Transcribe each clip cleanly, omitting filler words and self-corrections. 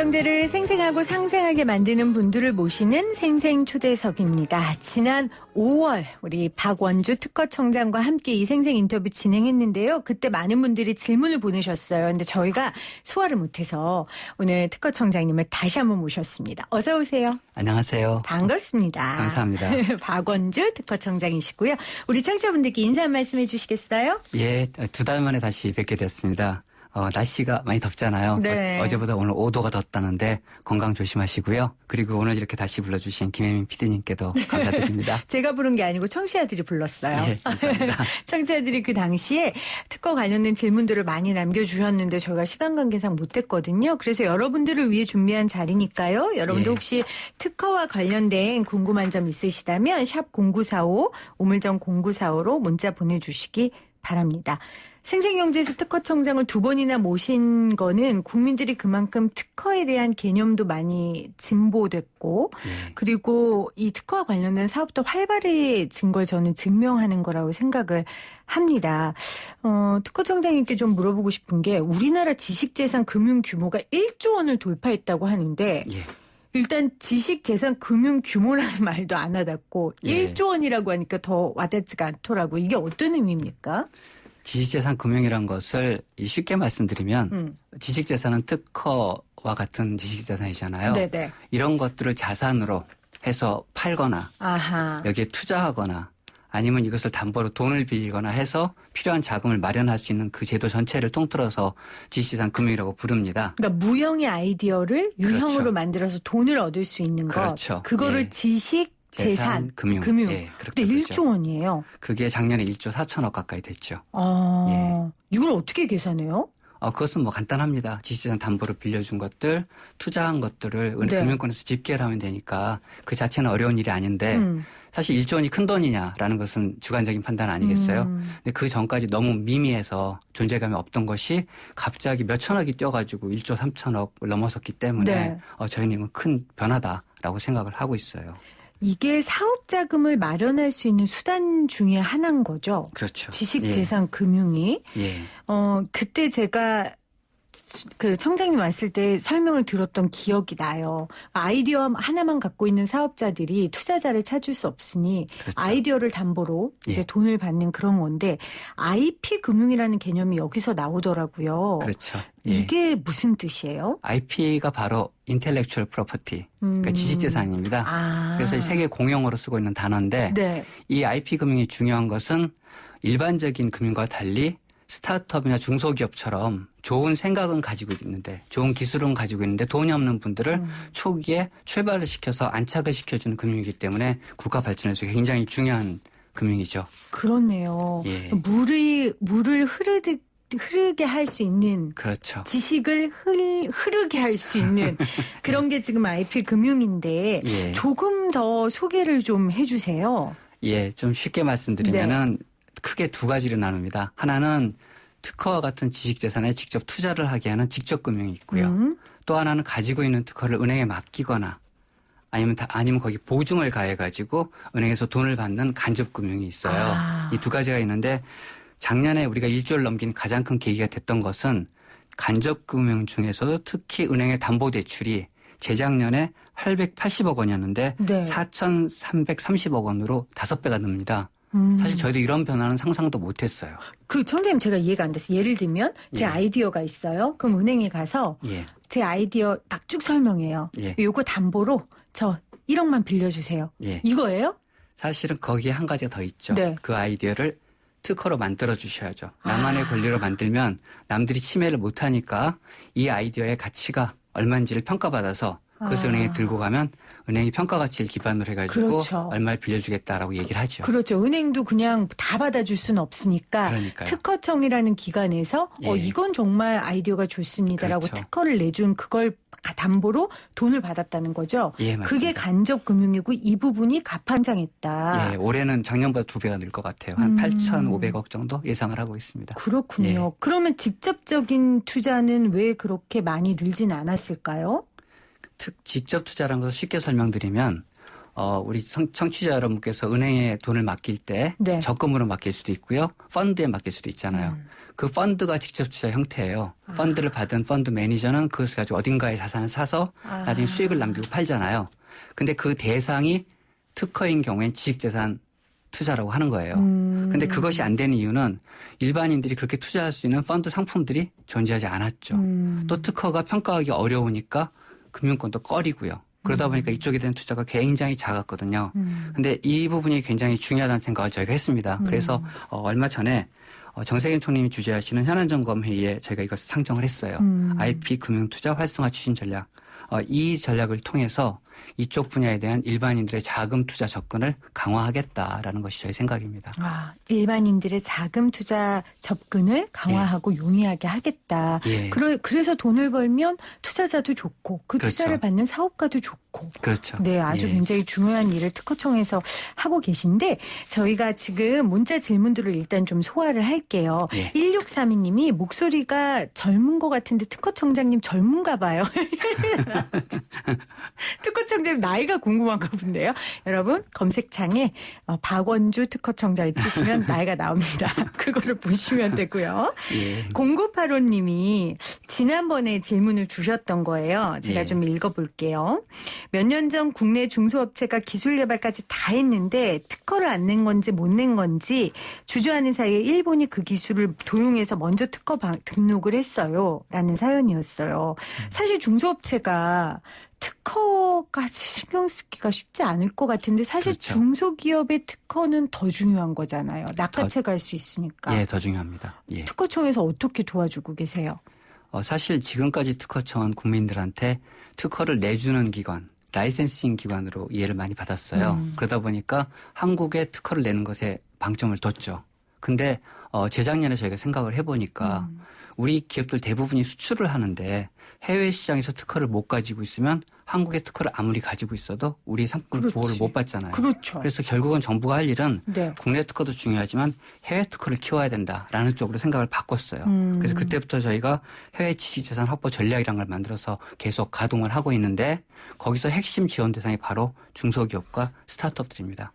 경제를 생생하고 상생하게 만드는 분들을 모시는 생생초대석입니다. 지난 5월 우리 박원주 특허청장과 함께 이 생생 인터뷰 진행했는데요. 그때 많은 분들이 질문을 보내셨어요. 근데 저희가 소화를 못해서 오늘 특허청장님을 다시 한번 모셨습니다. 어서 오세요. 안녕하세요. 반갑습니다. 감사합니다. 박원주 특허청장이시고요. 우리 청취자분들께 인사 한 말씀 해주시겠어요? 예, 2달 만에 다시 뵙게 됐습니다. 날씨가 많이 덥잖아요. 네. 어제보다 오늘 5도가 덥다는데 건강 조심하시고요. 그리고 오늘 이렇게 다시 불러주신 김혜민 PD님께도 감사드립니다. 제가 부른 게 아니고 청취자들이 불렀어요. 예, 감사합니다. 청취자들이 그 당시에 특허 관련된 질문들을 많이 남겨주셨는데 저희가 시간 관계상 못했거든요. 그래서 여러분들을 위해 준비한 자리니까요. 여러분들 혹시 특허와 관련된 궁금한 점 있으시다면 샵 0945 우물정 0945로 문자 보내주시기 바랍니다. 생생경제에서 특허청장을 2번이나 모신 거는 국민들이 그만큼 특허에 대한 개념도 많이 진보됐고 그리고 이 특허와 관련된 사업도 활발해진 걸 저는 증명하는 거라고 생각을 합니다. 특허청장님께 좀 물어보고 싶은 게 우리나라 지식재산 금융 규모가 1조 원을 돌파했다고 하는데 일단 지식재산 금융 규모라는 말도 안 와닿고 1조 원이라고 하니까 더 와닿지가 않더라고요. 이게 어떤 의미입니까? 지식재산 금융이란 것을 쉽게 말씀드리면 지식재산은 특허와 같은 지식재산이잖아요. 네네. 이런 것들을 자산으로 해서 팔거나 여기에 투자하거나 아니면 이것을 담보로 돈을 빌리거나 해서 필요한 자금을 마련할 수 있는 그 제도 전체를 통틀어서 지식재산 금융이라고 부릅니다. 그러니까 무형의 아이디어를 유형으로 만들어서 돈을 얻을 수 있는 것. 그거를 지식재산 금융. 예, 근데 1조 원이에요. 그게 작년에 1조 4천억 가까이 됐죠. 이걸 어떻게 계산해요? 그것은 뭐 간단합니다. 지식재산 담보로 빌려준 것들, 투자한 것들을 금융권에서 집계를 하면 되니까 그 자체는 어려운 일이 아닌데 사실 1조 원이 큰 돈이냐라는 것은 주관적인 판단 아니겠어요? 근데 그 전까지 너무 미미해서 존재감이 없던 것이 갑자기 몇 천억이 뛰어가지고 1조 3천억을 넘어섰기 때문에 저희는 이건 큰 변화다라고 생각을 하고 있어요. 이게 사업 자금을 마련할 수 있는 수단 중에 하나인 거죠. 그렇죠. 지식재산 금융이. 그때 제가 그 청장님 왔을 때 설명을 들었던 기억이 나요. 아이디어 하나만 갖고 있는 사업자들이 투자자를 찾을 수 없으니 아이디어를 담보로 이제 돈을 받는 그런 건데 IP 금융이라는 개념이 여기서 나오더라고요. 그렇죠. 이게 무슨 뜻이에요? IP가 바로 Intellectual Property, 그러니까 지식재산입니다. 그래서 세계 공용어로 쓰고 있는 단어인데 이 IP 금융이 중요한 것은 일반적인 금융과 달리 스타트업이나 중소기업처럼 좋은 생각은 가지고 있는데 좋은 기술은 가지고 있는데 돈이 없는 분들을 초기에 출발을 시켜서 안착을 시켜주는 금융이기 때문에 국가 발전에서 굉장히 중요한 금융이죠. 그렇네요. 물을 흐르게 할 수 있는 지식을 흐르게 할 수 있는 그런 게 지금 IP 금융인데 조금 더 소개를 좀 해주세요. 좀 쉽게 말씀드리면은 크게 2가지로 나눕니다. 하나는 특허와 같은 지식재산에 직접 투자를 하게 하는 직접금융이 있고요. 또 하나는 가지고 있는 특허를 은행에 맡기거나 아니면 거기 보증을 가해가지고 은행에서 돈을 받는 간접금융이 있어요. 이 2가지가 있는데 작년에 우리가 1조를 넘긴 가장 큰 계기가 됐던 것은 간접금융 중에서도 특히 은행의 담보대출이 재작년에 880억 원이었는데 4,330억 원으로 5배가 늡니다. 사실 저희도 이런 변화는 상상도 못했어요. 청장님 제가 이해가 안 돼서 예를 들면 제 아이디어가 있어요. 그럼 은행에 가서 제 아이디어 딱 쭉 설명해요. 요거 담보로 저 1억만 빌려주세요. 이거예요? 사실은 거기에 한 가지가 더 있죠. 그 아이디어를 특허로 만들어 주셔야죠. 나만의 권리로 만들면 남들이 침해를 못하니까 이 아이디어의 가치가 얼마인지를 평가받아서 그것을 은행에 들고 가면 은행이 평가 가치를 기반으로 해가지고 얼마를 빌려주겠다라고 얘기를 하죠. 그렇죠. 은행도 그냥 다 받아줄 수는 없으니까 특허청이라는 기관에서 이건 정말 아이디어가 좋습니다라고 특허를 내준 그걸 담보로 돈을 받았다는 거죠. 맞습니다. 그게 간접금융이고 이 부분이 가판장했다. 올해는 작년보다 2배가 늘 것 같아요. 한 8,500억 정도 예상을 하고 있습니다. 그렇군요. 그러면 직접적인 투자는 왜 그렇게 많이 늘진 않았을까요? 직접 투자라는 것을 쉽게 설명드리면 우리 청취자 여러분께서 은행에 돈을 맡길 때 네. 적금으로 맡길 수도 있고요. 펀드에 맡길 수도 있잖아요. 그 펀드가 직접 투자 형태예요. 펀드를 받은 펀드 매니저는 그것을 가지고 어딘가에 자산을 사서 나중에 수익을 남기고 팔잖아요. 근데 그 대상이 특허인 경우엔 지식재산 투자라고 하는 거예요. 근데 그것이 안 되는 이유는 일반인들이 그렇게 투자할 수 있는 펀드 상품들이 존재하지 않았죠. 또 특허가 평가하기 어려우니까 금융권도 꺼리고요. 그러다 보니까 이쪽에 대한 투자가 굉장히 작았거든요. 근데 이 부분이 굉장히 중요하다는 생각을 저희가 했습니다. 그래서 얼마 전에 정세균 총리님이 주재하시는 현안점검회의에 저희가 이것을 상정을 했어요. IP 금융투자 활성화 추진 전략. 이 전략을 통해서 이쪽 분야에 대한 일반인들의 자금 투자 접근을 강화하겠다라는 것이 저희 생각입니다. 일반인들의 자금 투자 접근을 강화하고 용이하게 하겠다. 예. 그래서 돈을 벌면 투자자도 좋고 그 그렇죠. 투자를 받는 사업가도 좋고. 그렇죠. 네, 아주 예. 굉장히 중요한 일을 특허청에서 하고 계신데 저희가 지금 문자 질문들을 일단 좀 소화를 할게요. 예. 1632님이 목소리가 젊은 것 같은데 특허청장님 젊은가 봐요. 특허청장님 나이가 궁금한가 본데요. 여러분 검색창에 박원주 특허청장을 치시면 나이가 나옵니다. 그거를 보시면 되고요. 예. 0985님이 지난번에 질문을 주셨던 거예요. 제가 예. 좀 읽어볼게요. 몇 년 전 국내 중소업체가 기술 개발까지 다 했는데 특허를 안 낸 건지 못 낸 건지 주저하는 사이에 일본이 그 기술을 도용해서 먼저 특허 등록을 했어요. 라는 사연이었어요. 사실 중소업체가 특허까지 신경 쓰기가 쉽지 않을 것 같은데 사실 그렇죠. 중소기업의 특허는 더 중요한 거잖아요. 낚아채 갈 수 있으니까. 예, 더 중요합니다. 예. 특허청에서 어떻게 도와주고 계세요? 사실 지금까지 특허청은 국민들한테 특허를 내주는 기관, 라이센싱 기관으로 이해를 많이 받았어요. 그러다 보니까 한국에 특허를 내는 것에 방점을 뒀죠. 근데 재작년에 저희가 생각을 해보니까 우리 기업들 대부분이 수출을 하는데 해외 시장에서 특허를 못 가지고 있으면 한국의 특허를 아무리 가지고 있어도 우리 상품 그렇지. 보호를 못 받잖아요. 그렇죠. 그래서 결국은 정부가 할 일은 네. 국내 특허도 중요하지만 해외 특허를 키워야 된다라는 쪽으로 생각을 바꿨어요. 그래서 그때부터 저희가 해외 지식재산 확보 전략이라는 걸 만들어서 계속 가동을 하고 있는데 거기서 핵심 지원 대상이 바로 중소기업과 스타트업들입니다.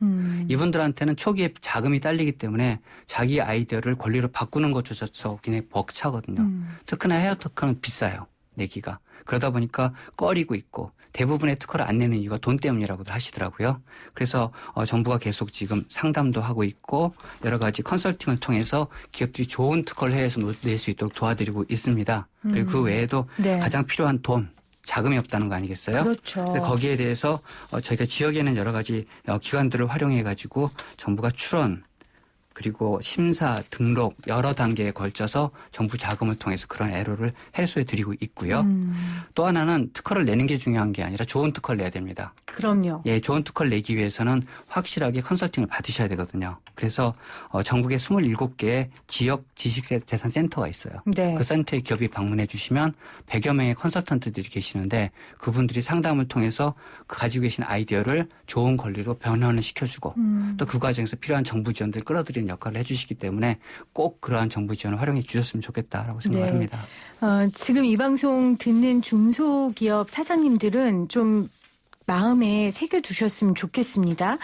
이분들한테는 초기에 자금이 딸리기 때문에 자기 아이디어를 권리로 바꾸는 것조차도 굉장히 벅차거든요. 특히나 해외 특허는 비싸요. 내기가. 그러다 보니까 꺼리고 있고 대부분의 특허를 안 내는 이유가 돈 때문이라고도 하시더라고요. 그래서 정부가 계속 지금 상담도 하고 있고 여러 가지 컨설팅을 통해서 기업들이 좋은 특허를 해외에서 낼 수 있도록 도와드리고 있습니다. 그리고 그 외에도 네. 가장 필요한 돈. 자금이 없다는 거 아니겠어요? 그렇죠. 근데 거기에 대해서 저희가 지역에는 여러 가지 기관들을 활용해 가지고 정부가 출원 그리고 심사, 등록 여러 단계에 걸쳐서 정부 자금을 통해서 그런 애로를 해소해 드리고 있고요. 또 하나는 특허를 내는 게 중요한 게 아니라 좋은 특허를 내야 됩니다. 그럼요. 예, 좋은 특허를 내기 위해서는 확실하게 컨설팅을 받으셔야 되거든요. 그래서 전국에 27개의 지역 지식재산센터가 있어요. 네. 그 센터에 기업이 방문해 주시면 100여 명의 컨설턴트들이 계시는데 그분들이 상담을 통해서 그 가지고 계신 아이디어를 좋은 권리로 변환을 시켜주고 또 그 과정에서 필요한 정부 지원들 끌어들이는 역할을 해주시기 때문에 꼭 그러한 정부 지원을 활용해 주셨으면 좋겠다라고 생각합니다. 지금 이 방송 듣는 중소기업 사장님들은 좀 마음에 새겨두셨으면 좋겠습니다.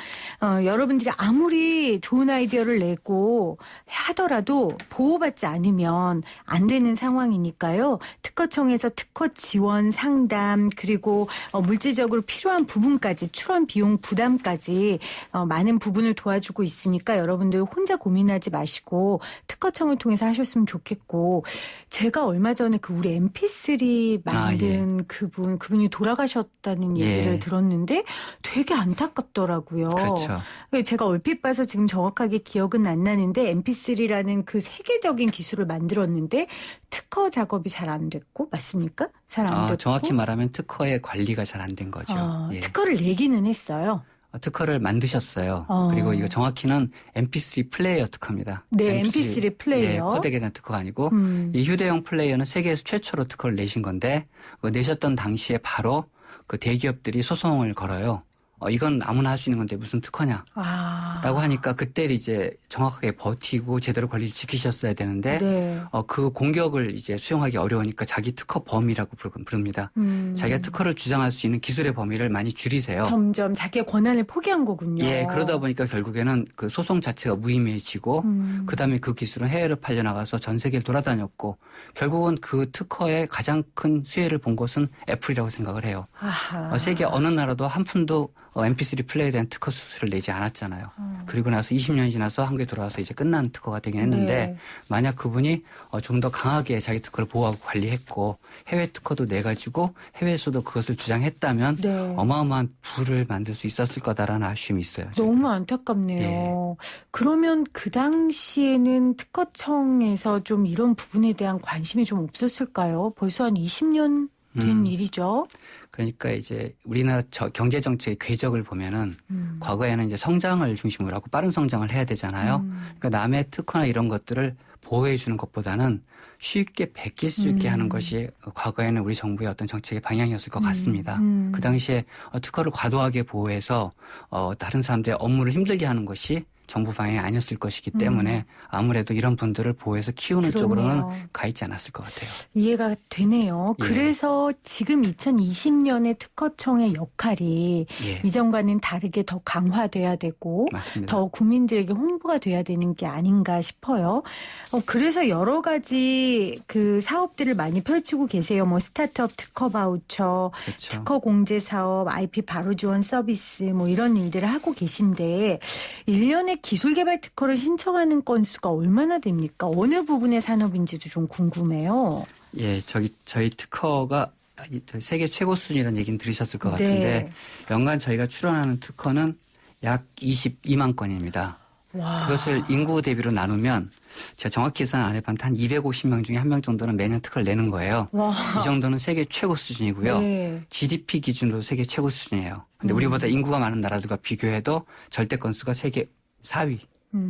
여러분들이 아무리 좋은 아이디어를 내고 하더라도 보호받지 않으면 안 되는 상황이니까요. 특허청에서 특허 지원 상담 그리고 물질적으로 필요한 부분까지 출원 비용 부담까지 많은 부분을 도와주고 있으니까 여러분들 혼자 고민하지 마시고 특허청을 통해서 하셨으면 좋겠고 제가 얼마 전에 그 우리 MP3 만든 그분이 돌아가셨다는 얘기를 들었는데 되게 안타깝더라고요. 그렇죠. 제가 얼핏 봐서 지금 정확하게 기억은 안 나는데 MP3라는 그 세계적인 기술을 만들었는데 특허 작업이 잘 안 됐고 맞습니까? 잘 안 됐고. 정확히 말하면 특허의 관리가 잘 안 된 거죠. 예. 특허를 내기는 했어요. 특허를 만드셨어요. 그리고 이거 정확히는 MP3 플레이어 특허입니다. 네, MP3 플레이어. 예, 코덱에 대한 특허가 아니고 이 휴대용 플레이어는 세계에서 최초로 특허를 내신 건데 내셨던 당시에 바로 그 대기업들이 소송을 걸어요. 이건 아무나 할 수 있는 건데 무슨 특허냐. 라고 하니까 그때 이제 정확하게 버티고 제대로 권리를 지키셨어야 되는데 네. 그 공격을 이제 수용하기 어려우니까 자기 특허 범위라고 부릅니다. 자기가 특허를 주장할 수 있는 기술의 범위를 많이 줄이세요. 점점 자기의 권한을 포기한 거군요. 예, 그러다 보니까 결국에는 그 소송 자체가 무의미해지고 그다음에 그 기술은 해외로 팔려나가서 전 세계를 돌아다녔고 결국은 그 특허의 가장 큰 수혜를 본 것은 애플이라고 생각을 해요. 세계 어느 나라도 한 푼도 MP3 플레이에 대한 특허 수수료를 내지 않았잖아요. 그리고 나서 20년이 지나서 한국에 돌아와서 이제 끝난 특허가 되긴 했는데 네. 만약 그분이 좀 더 강하게 자기 특허를 보호하고 관리했고 해외 특허도 내가지고 해외에서도 그것을 주장했다면 네. 어마어마한 부를 만들 수 있었을 거다라는 아쉬움이 있어요. 너무 안타깝네요. 그러면 그 당시에는 특허청에서 좀 이런 부분에 대한 관심이 좀 없었을까요? 벌써 한 20년 된 일이죠. 그러니까 이제 우리나라 경제 정책의 궤적을 보면은 과거에는 이제 성장을 중심으로 하고 빠른 성장을 해야 되잖아요. 그러니까 남의 특허나 이런 것들을 보호해 주는 것보다는 쉽게 베낄 수 있게 하는 것이 과거에는 우리 정부의 어떤 정책의 방향이었을 것 같습니다. 그 당시에 특허를 과도하게 보호해서 다른 사람들의 업무를 힘들게 하는 것이 정부 방향이 아니었을 것이기 때문에 아무래도 이런 분들을 보호해서 키우는 그러네요. 쪽으로는 가 있지 않았을 것 같아요. 이해가 되네요. 예. 그래서 지금 2020년의 특허청의 역할이 예. 이전과는 다르게 더 강화돼야 되고 맞습니다. 더 국민들에게 홍보가 돼야 되는 게 아닌가 싶어요. 그래서 여러 가지 그 사업들을 많이 펼치고 계세요. 뭐 스타트업 특허 바우처, 그렇죠. 특허 공제 사업, IP 바로 지원 서비스 뭐 이런 일들을 하고 계신데 1년에 기술 개발 특허를 신청하는 건수가 얼마나 됩니까? 어느 부분의 산업인지도 좀 궁금해요. 예, 저희 특허가 세계 최고 수준이라는 얘기는 들으셨을 것 같은데 네. 연간 저희가 출원하는 특허는 약 22만 건입니다. 와. 그것을 인구 대비로 나누면 제가 정확히 계산 안 해봤는데 한 250명 중에 한 명 정도는 매년 특허를 내는 거예요. 와. 이 정도는 세계 최고 수준이고요. 네. GDP 기준으로 세계 최고 수준이에요. 근데 우리보다 인구가 많은 나라들과 비교해도 절대 건수가 세계 4위.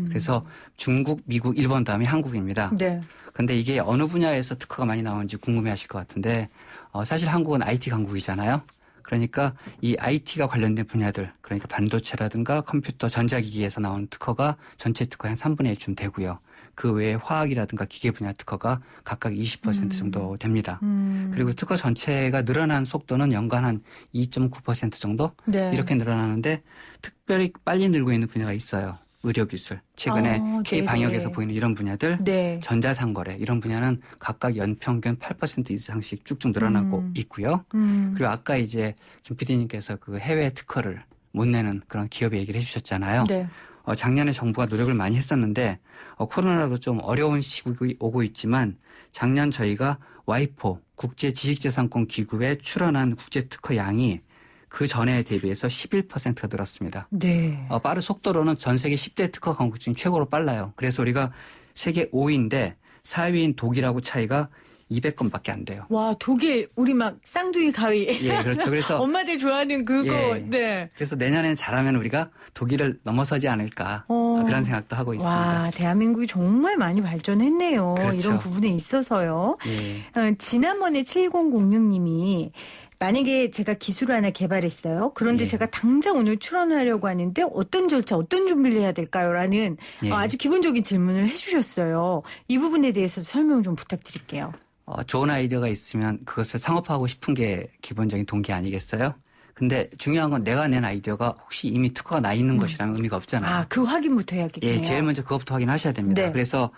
그래서 중국, 미국, 일본 다음에 한국입니다. 네. 근데 이게 어느 분야에서 특허가 많이 나오는지 궁금해하실 것 같은데 사실 한국은 IT 강국이잖아요. 그러니까 이 IT가 관련된 분야들, 그러니까 반도체라든가 컴퓨터, 전자기기에서 나오는 특허가 전체 특허의 한 3분의 1쯤 되고요. 그 외에 화학이라든가 기계 분야 특허가 각각 20% 정도 됩니다. 그리고 특허 전체가 늘어난 속도는 연간 한 2.9% 정도 네. 이렇게 늘어나는데 특별히 빨리 늘고 있는 분야가 있어요. 의료기술, 최근에 K방역에서 보이는 이런 분야들, 네. 전자상거래 이런 분야는 각각 연평균 8% 이상씩 쭉쭉 늘어나고 있고요. 그리고 아까 이제 김 PD님께서 그 해외 특허를 못 내는 그런 기업의 얘기를 해주셨잖아요. 네. 작년에 정부가 노력을 많이 했었는데 코로나로 좀 어려운 시국이 오고 있지만 작년 저희가 와이포 국제지식재산권 기구에 출원한 국제특허 양이 그 전에 대비해서 11%가 늘었습니다. 네. 빠른 속도로는 전 세계 10대 특허 강국 중 최고로 빨라요. 그래서 우리가 세계 5위인데 4위인 독일하고 차이가 200건밖에 안 돼요. 와, 독일 우리 막 쌍둥이 가위. 예, 그렇죠. 그래서 엄마들 좋아하는 그거. 예. 네. 그래서 내년에는 잘하면 우리가 독일을 넘어서지 않을까 그런 생각도 하고 있습니다. 와, 대한민국이 정말 많이 발전했네요. 그렇죠. 이런 부분에 있어서요. 예. 지난번에 7006님이 만약에 제가 기술을 하나 개발했어요. 그런데 예. 제가 당장 오늘 출원하려고 하는데 어떤 절차, 어떤 준비를 해야 될까요? 라는 예. 아주 기본적인 질문을 해주셨어요. 이 부분에 대해서 설명 좀 부탁드릴게요. 좋은 아이디어가 있으면 그것을 상업화하고 싶은 게 기본적인 동기 아니겠어요? 근데 중요한 건 내가 낸 아이디어가 혹시 이미 특허가 나 있는 것이라면 의미가 없잖아요. 그 확인부터 해야겠네요. 예, 제일 먼저 그것부터 확인하셔야 됩니다. 네. 그래서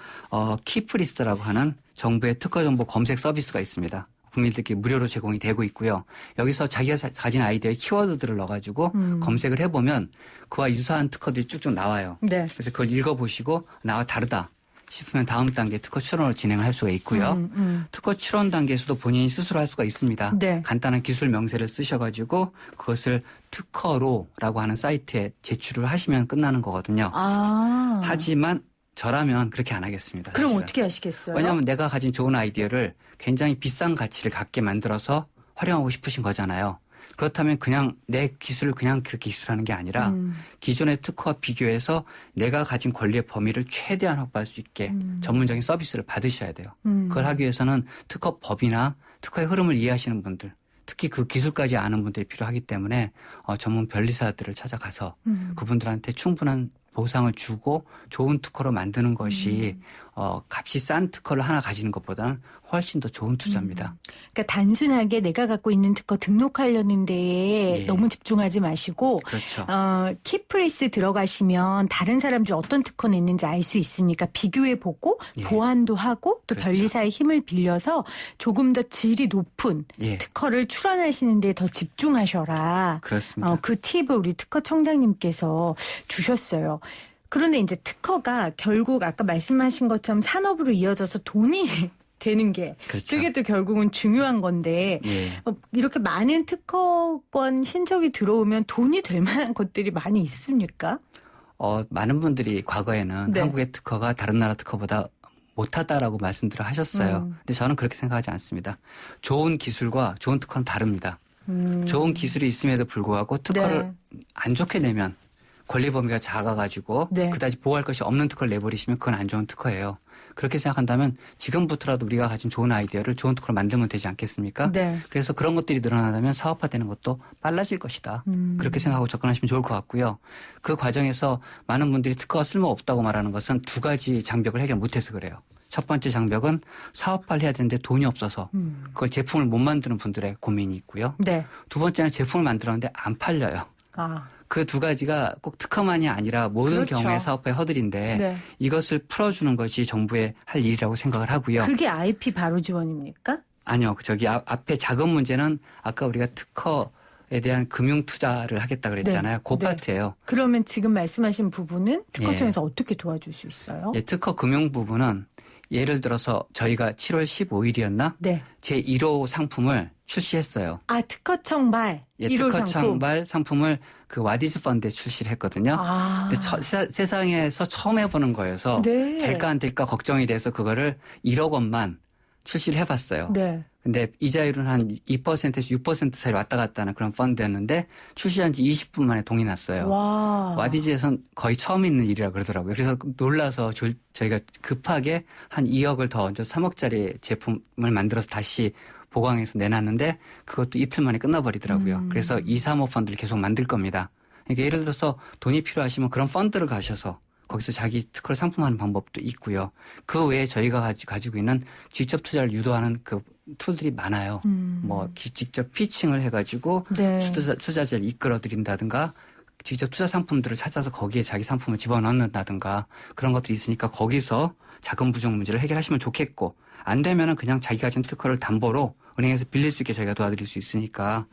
키프리스라고 하는 정부의 특허 정보 검색 서비스가 있습니다. 국민들께 무료로 제공이 되고 있고요. 여기서 자기가 가진 아이디어의 키워드들을 넣어가지고 검색을 해보면 그와 유사한 특허들이 쭉쭉 나와요. 네. 그래서 그걸 읽어보시고 나와 다르다 싶으면 다음 단계 특허 출원을 진행을 할 수가 있고요. 특허 출원 단계에서도 본인이 스스로 할 수가 있습니다. 네. 간단한 기술 명세를 쓰셔가지고 그것을 특허로라고 하는 사이트에 제출을 하시면 끝나는 거거든요. 하지만 저라면 그렇게 안 하겠습니다. 그럼 사실은. 어떻게 하시겠어요? 왜냐하면 내가 가진 좋은 아이디어를 굉장히 비싼 가치를 갖게 만들어서 활용하고 싶으신 거잖아요. 그렇다면 그냥 내 기술을 그냥 그렇게 기술하는 게 아니라 기존의 특허와 비교해서 내가 가진 권리의 범위를 최대한 확보할 수 있게 전문적인 서비스를 받으셔야 돼요. 그걸 하기 위해서는 특허법이나 특허의 흐름을 이해하시는 분들, 특히 그 기술까지 아는 분들이 필요하기 때문에 전문 변리사들을 찾아가서 그분들한테 충분한 보상을 주고 좋은 특허로 만드는 것이 값이 싼 특허를 하나 가지는 것보다는 훨씬 더 좋은 투자입니다. 그러니까 단순하게 내가 갖고 있는 특허 등록하려는 데에 예. 너무 집중하지 마시고 그렇죠. 키프레스 들어가시면 다른 사람들이 어떤 특허 냈는지 알 수 있으니까 비교해보고 예. 보완도 하고 또 그렇죠. 변리사의 힘을 빌려서 조금 더 질이 높은 예. 특허를 출원하시는 데 더 집중하셔라. 그렇습니다. 그 팁을 우리 특허청장님께서 주셨어요. 그런데 이제 특허가 결국 아까 말씀하신 것처럼 산업으로 이어져서 돈이 되는 게 그렇죠. 그게 또 결국은 중요한 건데 예. 이렇게 많은 특허권 신청이 들어오면 돈이 될 만한 것들이 많이 있습니까? 많은 분들이 과거에는 네. 한국의 특허가 다른 나라 특허보다 못하다라고 말씀들을 하셨어요. 근데 저는 그렇게 생각하지 않습니다. 좋은 기술과 좋은 특허는 다릅니다. 좋은 기술이 있음에도 불구하고 특허를 안 좋게 내면 권리 범위가 작아가지고 네. 그다지 보호할 것이 없는 특허를 내버리시면 그건 안 좋은 특허예요. 그렇게 생각한다면 지금부터라도 우리가 가진 좋은 아이디어를 좋은 특허로 만들면 되지 않겠습니까? 네. 그래서 그런 것들이 늘어나면 사업화되는 것도 빨라질 것이다. 그렇게 생각하고 접근하시면 좋을 것 같고요. 그 과정에서 많은 분들이 특허가 쓸모없다고 말하는 것은 두 가지 장벽을 해결 못해서 그래요. 첫 번째 장벽은 사업화를 해야 되는데 돈이 없어서 그걸 제품을 못 만드는 분들의 고민이 있고요. 네. 두 번째는 제품을 만들었는데 안 팔려요. 아. 그 두 가지가 꼭 특허만이 아니라 모든 그렇죠. 경우의 사업화의 허들인데 네. 이것을 풀어주는 것이 정부의 할 일이라고 생각을 하고요. 그게 IP 바로 지원입니까? 아니요. 저기 앞에 작은 문제는 아까 우리가 특허에 대한 금융 투자를 하겠다 그랬잖아요. 네. 그 네. 파트예요. 그러면 지금 말씀하신 부분은 특허청에서 어떻게 도와줄 수 있어요? 예, 특허 금융 부분은 예를 들어서 저희가 7월 15일이었나? 네. 제 1호 상품을 출시했어요. 아, 특허청발. 예, 1호 상품. 특허청발 상품을 그 와디즈 펀드에 출시를 했거든요. 아. 근데 세상에서 처음 해보는 거여서 네. 될까 안 될까 걱정이 돼서 그거를 1억 원만 출시를 해봤어요. 네. 근데 이자율은 한 2%에서 6% 사이 왔다 갔다 하는 그런 펀드였는데 출시한 지 20분 만에 동이 났어요. 와. 와디즈에선 거의 처음 있는 일이라고 그러더라고요. 그래서 놀라서 저희가 급하게 한 2억을 더 얹어 3억짜리 제품을 만들어서 다시 보강해서 내놨는데 그것도 이틀 만에 끝나버리더라고요. 그래서 2, 3억 펀드를 계속 만들 겁니다. 그러니까 예를 들어서 돈이 필요하시면 그런 펀드를 가셔서 거기서 자기 특허를 상품화하는 방법도 있고요. 그 외에 저희가 가지고 있는 직접 투자를 유도하는 그 툴들이 많아요. 뭐 직접 피칭을 해가지고 네. 투자자를 이끌어드린다든가 직접 투자 상품들을 찾아서 거기에 자기 상품을 집어넣는다든가 그런 것들이 있으니까 거기서 자금 부족 문제를 해결하시면 좋겠고 안 되면은 그냥 자기가 가진 특허를 담보로 은행에서 빌릴 수 있게 저희가 도와드릴 수 있으니까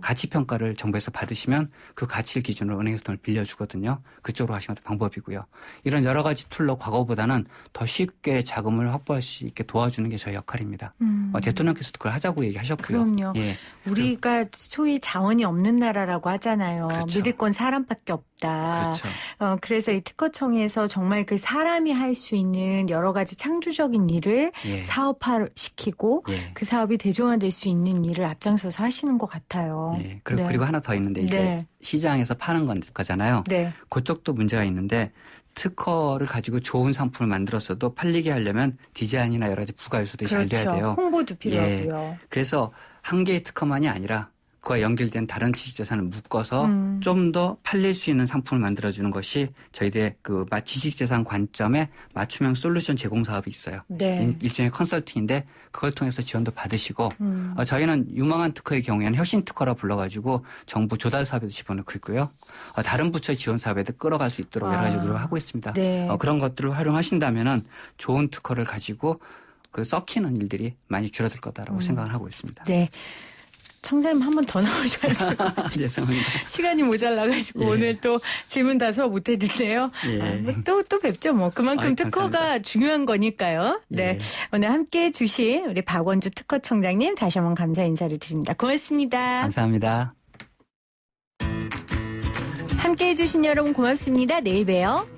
가치 평가를 정부에서 받으시면 그 가치를 기준으로 은행에서 돈을 빌려주거든요. 그쪽으로 하시는 것도 방법이고요. 이런 여러 가지 툴로 과거보다는 더 쉽게 자금을 확보할 수 있게 도와주는 게 저희 역할입니다. 대통령께서도 그걸 하자고 얘기하셨고요. 그럼요. 예. 우리가 소위 자원이 없는 나라라고 하잖아요. 그렇죠. 믿을 건 사람밖에 없다. 그렇죠. 그래서 이 특허청에서 정말 그 사람이 할 수 있는 여러 가지 창조적인 일을 예. 사업화시키고 예. 그 사업이 대중화될 수 있는 일을 앞장서서 하시는 것 같아요. 예. 그리고 하나 더 있는데 이제 네. 시장에서 파는 거잖아요. 네. 그쪽도 문제가 있는데 특허를 가지고 좋은 상품을 만들었어도 팔리게 하려면 디자인이나 여러 가지 부가 요소들이 잘 돼야 돼요. 홍보도 필요하고요. 그래서 한 개의 특허만이 아니라 그와 연결된 다른 지식재산을 묶어서 좀 더 팔릴 수 있는 상품을 만들어주는 것이 저희들의 그 지식재산 관점의 맞춤형 솔루션 제공 사업이 있어요. 네. 일종의 컨설팅인데 그걸 통해서 지원도 받으시고 저희는 유망한 특허의 경우에는 혁신 특허라 불러가지고 정부 조달 사업에도 집어넣고 있고요. 다른 부처의 지원 사업에도 끌어갈 수 있도록 여러 가지 노력을 하고 있습니다. 네. 그런 것들을 활용하신다면은 좋은 특허를 가지고 그 썩히는 일들이 많이 줄어들 거다라고 생각을 하고 있습니다. 네. 청장님 한 번 더 나오셔야 돼요. 죄송합니다. 시간이 모자라가지고 예. 오늘 또 질문 다 소화 못했는데요. 예. 또 뵙죠. 뭐 그만큼 아이, 특허가 감사합니다. 중요한 거니까요. 네, 예. 오늘 함께해 주신 우리 박원주 특허청장님 다시 한번 감사 인사를 드립니다. 고맙습니다. 감사합니다. 함께해 주신 여러분 고맙습니다. 내일 봬요.